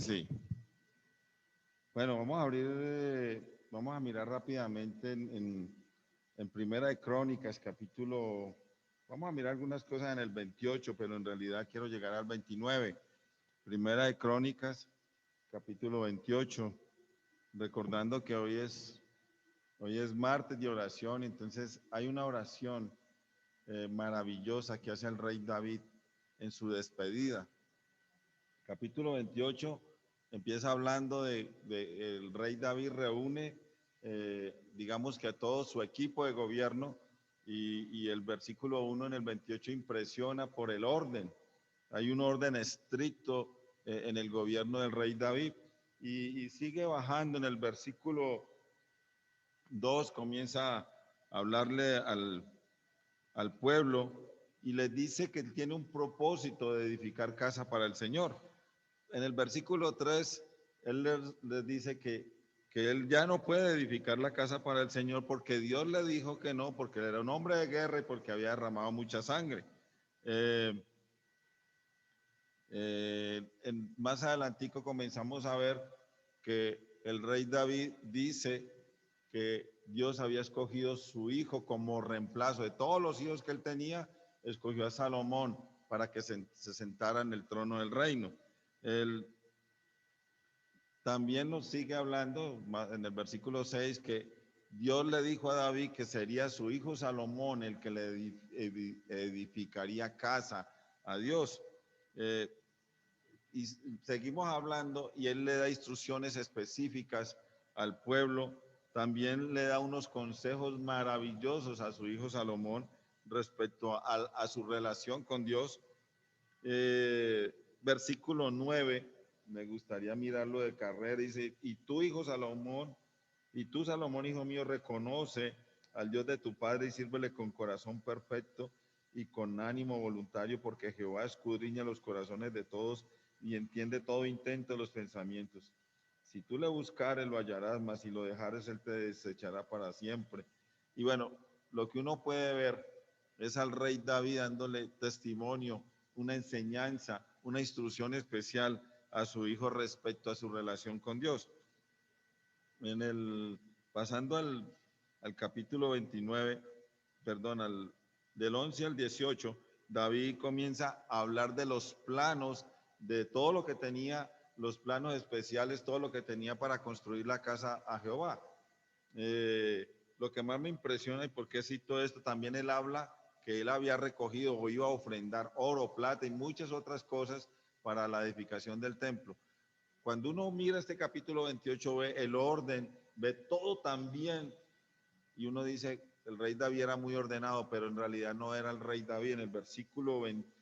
sí. Bueno, vamos a abrir, vamos a mirar rápidamente en Primera de Crónicas, capítulo, vamos a mirar algunas cosas en el 28, pero en realidad quiero llegar al 29. Primera de Crónicas, capítulo 28, recordando que hoy es martes de oración, entonces hay una oración maravillosa que hace el rey David en su despedida. Capítulo 28 empieza hablando de el rey David reúne, digamos que a todo su equipo de gobierno y el versículo 1 en el 28 impresiona por el orden. Hay un orden estricto en el gobierno del rey David y sigue bajando en el versículo 2, comienza a hablarle al pueblo y les dice que él tiene un propósito de edificar casa para el Señor. En el versículo 3, él les dice que él ya no puede edificar la casa para el Señor porque Dios le dijo que no, porque era un hombre de guerra y porque había derramado mucha sangre. Más adelantico comenzamos a ver que el rey David dice que Dios había escogido su hijo como reemplazo de todos los hijos que él tenía, escogió a Salomón para que se sentara en el trono del reino. Él también nos sigue hablando en el versículo 6 que Dios le dijo a David que sería su hijo Salomón el que le edificaría casa a Dios. Y seguimos hablando y él le da instrucciones específicas al pueblo, también le da unos consejos maravillosos a su hijo Salomón respecto a su relación con Dios. Versículo 9, me gustaría mirarlo de carrera, dice, y tú hijo Salomón, y tú Salomón hijo mío, reconoce al Dios de tu padre y sírvele con corazón perfecto y con ánimo voluntario, porque Jehová escudriña los corazones de todos y entiende todo intento de los pensamientos. Si tú le buscares, lo hallarás, mas si lo dejares, él te desechará para siempre. Y bueno, lo que uno puede ver es al rey David dándole testimonio, una enseñanza, una instrucción especial a su hijo respecto a su relación con Dios. Pasando al capítulo 29, perdón, del 11 al 18, David comienza a hablar de los planos, de todo lo que tenía, los planos especiales, todo lo que tenía para construir la casa a Jehová. Lo que más me impresiona y por qué cito esto, también él habla que él había recogido o iba a ofrendar oro, plata y muchas otras cosas para la edificación del templo. Cuando uno mira este capítulo 28, ve el orden, ve todo también, y uno dice, el rey David era muy ordenado, pero en realidad no era el rey David. En el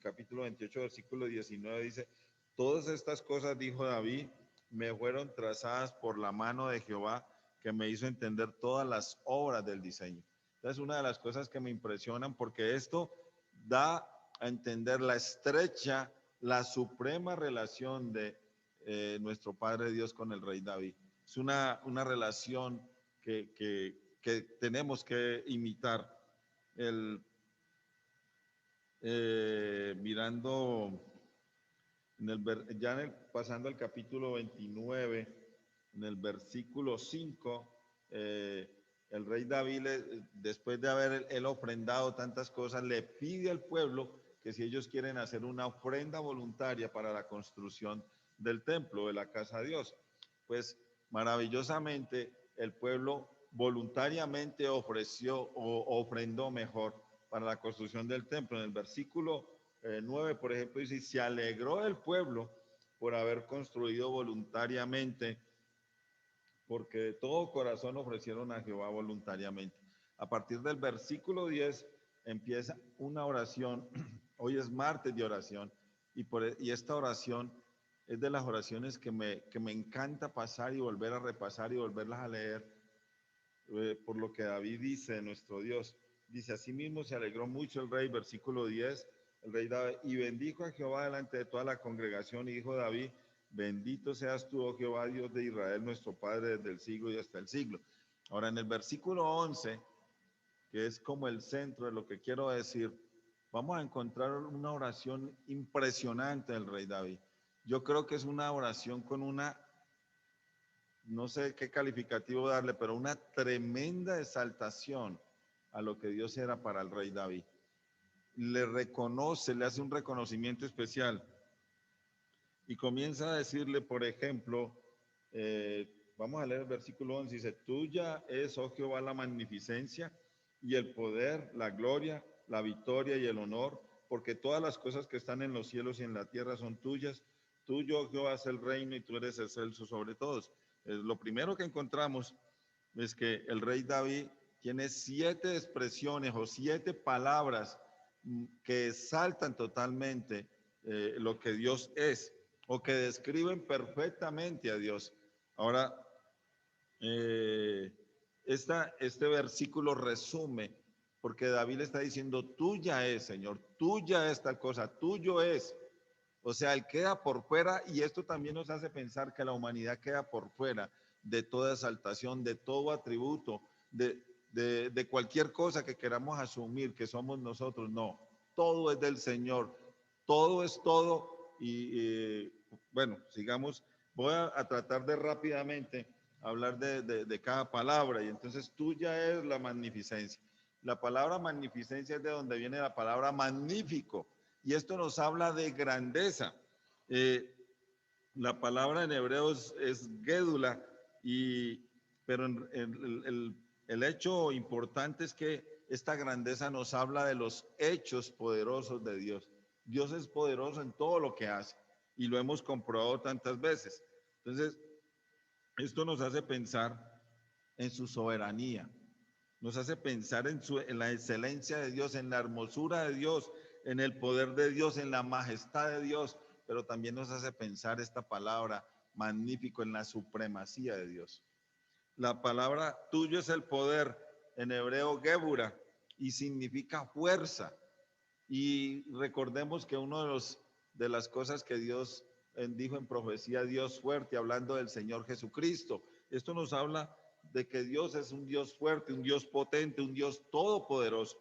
capítulo 28, versículo 19 dice, todas estas cosas, dijo David, me fueron trazadas por la mano de Jehová, que me hizo entender todas las obras del diseño. Entonces, una de las cosas que me impresionan, porque esto da a entender la estrecha, la suprema relación de nuestro Padre Dios con el rey David. Es una relación que tenemos que imitar. Mirando, pasando al capítulo 29, en el versículo 5, el rey David, después de haber él ofrendado tantas cosas, le pide al pueblo que si ellos quieren hacer una ofrenda voluntaria para la construcción del templo, de la casa de Dios, pues maravillosamente el pueblo voluntariamente ofreció o ofrendó mejor para la construcción del templo. En el versículo 9, por ejemplo, dice, se alegró el pueblo por haber construido voluntariamente, porque de todo corazón ofrecieron a Jehová voluntariamente. A partir del versículo 10 empieza una oración. Hoy es martes de oración y esta oración es de las oraciones que me encanta pasar y volver a repasar y volverlas a leer, por lo que David dice, nuestro Dios. Dice, asimismo se alegró mucho el rey, versículo 10, el rey David, y bendijo a Jehová delante de toda la congregación, y dijo David, bendito seas tú, oh Jehová, Dios de Israel, nuestro Padre, desde el siglo y hasta el siglo. Ahora, en el versículo 11, que es como el centro de lo que quiero decir, vamos a encontrar una oración impresionante del rey David. Yo creo que es una oración con una, no sé qué calificativo darle, pero una tremenda exaltación a lo que Dios era para el rey David. Le reconoce, le hace un reconocimiento especial y comienza a decirle, por ejemplo, vamos a leer el versículo 11, dice, tuya es, oh Jehová, la magnificencia y el poder, la gloria, la victoria y el honor, porque todas las cosas que están en los cielos y en la tierra son tuyas. Tuyo, oh Jehová, es el reino y tú eres excelso sobre todos. Lo primero que encontramos es que el rey David tiene 7 expresiones o 7 palabras que exaltan totalmente lo que Dios es o que describen perfectamente a Dios. Ahora, este versículo resume, porque David le está diciendo, tuya es, Señor, tuya es tal cosa, tuyo es. O sea, él queda por fuera y esto también nos hace pensar que la humanidad queda por fuera de toda exaltación, de todo atributo, de cualquier cosa que queramos asumir que somos nosotros. No, todo es del Señor, todo es todo y bueno, sigamos. Voy a tratar de rápidamente hablar de cada palabra y entonces tuya es la magnificencia. La palabra magnificencia es de donde viene la palabra magnífico y esto nos habla de grandeza. La palabra en hebreo es gédula, pero el hecho importante es que esta grandeza nos habla de los hechos poderosos de Dios. Dios es poderoso en todo lo que hace y lo hemos comprobado tantas veces. Entonces, esto nos hace pensar en su soberanía, nos hace pensar en la excelencia de Dios, en la hermosura de Dios, en el poder de Dios, en la majestad de Dios, pero también nos hace pensar esta palabra magnífico en la supremacía de Dios. La palabra tuyo es el poder, en hebreo gebura, y significa fuerza. Y recordemos que uno de las cosas que Dios dijo en profecía, Dios fuerte, hablando del Señor Jesucristo. Esto nos habla de que Dios es un Dios fuerte, un Dios potente, un Dios todopoderoso.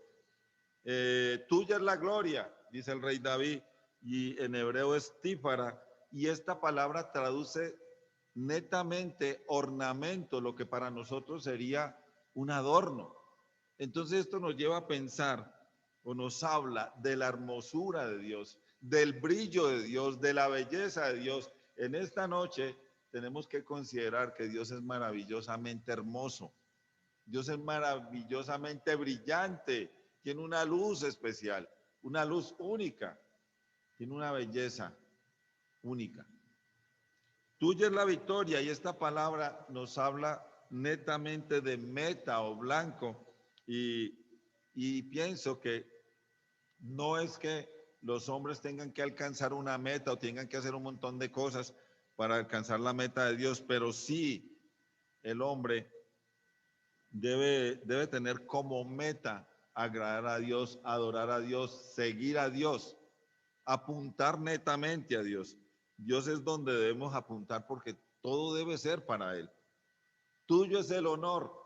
Tuya es la gloria, dice el rey David, y en hebreo es tífara, y esta palabra traduce netamente ornamento, lo que para nosotros sería un adorno. Entonces esto nos lleva a pensar o nos habla de la hermosura de Dios, del brillo de Dios, de la belleza de Dios. En esta noche tenemos que considerar que Dios es maravillosamente hermoso. Dios es maravillosamente brillante, tiene una luz especial, una luz única, tiene una belleza única. Tuya es la victoria y esta palabra nos habla netamente de meta o blanco y pienso que no es que los hombres tengan que alcanzar una meta o tengan que hacer un montón de cosas para alcanzar la meta de Dios, pero sí el hombre debe tener como meta agradar a Dios, adorar a Dios, seguir a Dios, apuntar netamente a Dios. Dios es donde debemos apuntar porque todo debe ser para Él. Tuyo es el honor.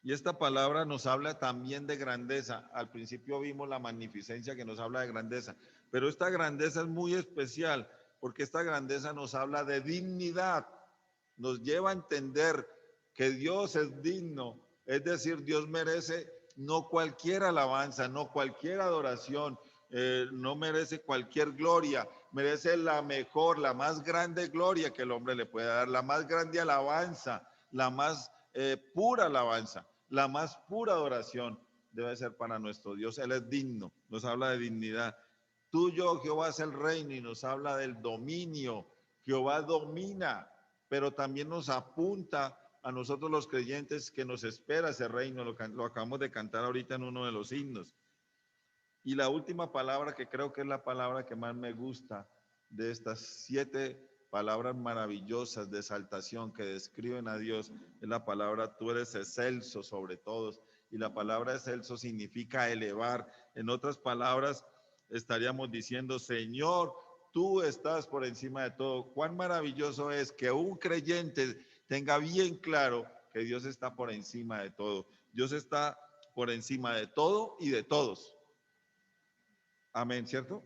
Y esta palabra nos habla también de grandeza. Al principio vimos la magnificencia que nos habla de grandeza, pero esta grandeza es muy especial porque esta grandeza nos habla de dignidad. Nos lleva a entender que Dios es digno, es decir, Dios merece no cualquier alabanza, no cualquier adoración, no merece cualquier gloria, merece la mejor, la más grande gloria que el hombre le pueda dar, la más grande alabanza, la más pura alabanza, la más pura adoración debe ser para nuestro Dios. Él es digno, nos habla de dignidad. Tuyo, Jehová, es el reino y nos habla del dominio. Jehová domina, pero también nos apunta a nosotros los creyentes que nos espera ese reino. Lo acabamos de cantar ahorita en uno de los himnos. Y la última palabra, que creo que es la palabra que más me gusta de estas 7 palabras maravillosas de exaltación que describen a Dios, es la palabra tú eres excelso sobre todos. Y la palabra excelso significa elevar. En otras palabras, estaríamos diciendo, Señor, tú estás por encima de todo. Cuán maravilloso es que un creyente tenga bien claro que Dios está por encima de todo. Dios está por encima de todo y de todos. Amén, ¿cierto?